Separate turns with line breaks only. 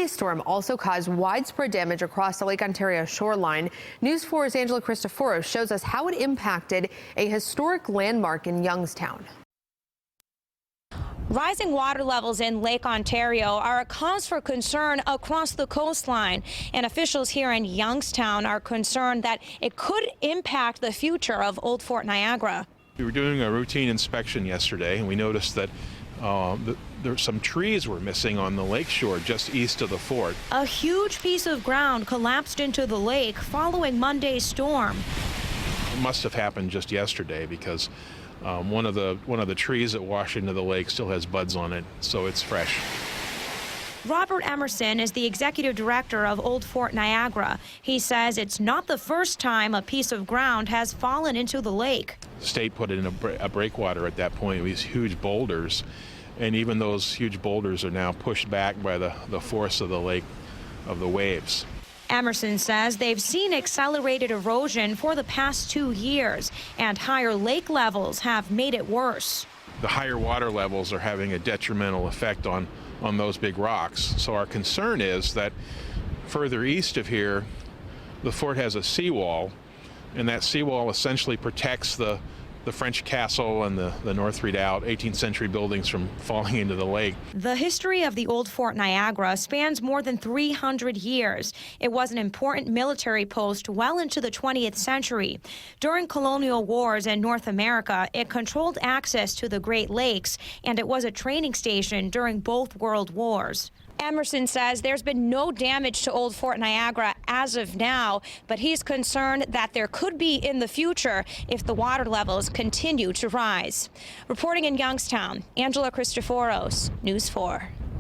previous storm also caused widespread damage across the Lake Ontario shoreline. News 4's Angela Cristoforos shows us how it impacted a historic landmark in Youngstown.
Rising water levels in Lake Ontario are a cause for concern across the coastline, and officials here in Youngstown are concerned that it could impact the future of Old Fort Niagara.
We were doing a routine inspection yesterday, and we noticed that some trees were missing on the lakeshore just east of the fort.
A huge piece of ground collapsed into the lake following Monday's storm.
It must have happened just yesterday because one of the trees that washed into the lake still has buds on it, so it's fresh.
Robert Emerson is the executive director of Old Fort Niagara. He says it's not the first time a piece of ground has fallen into the lake.
The state put in a breakwater at that point, these huge boulders, and even those huge boulders are now pushed back by the force of the lake, of the waves.
Emerson says they've seen accelerated erosion for the past 2 years, and higher lake levels have made it worse.
The higher water levels are having a detrimental effect on those big rocks. So our concern is that further east of here, the fort has a seawall, and that seawall essentially protects the French castle and the North Redoubt 18th century buildings from falling into the lake.
The history of the Old Fort Niagara spans more than 300 years. It was an important military post well into the 20th century. During colonial wars in North America, it controlled access to the Great Lakes, and it was a training station during both World Wars. Emerson says there's been no damage to Old Fort Niagara as of now, but he's concerned that there could be in the future if the water levels continue to rise. Reporting in Youngstown, Angela Cristoforos, News 4.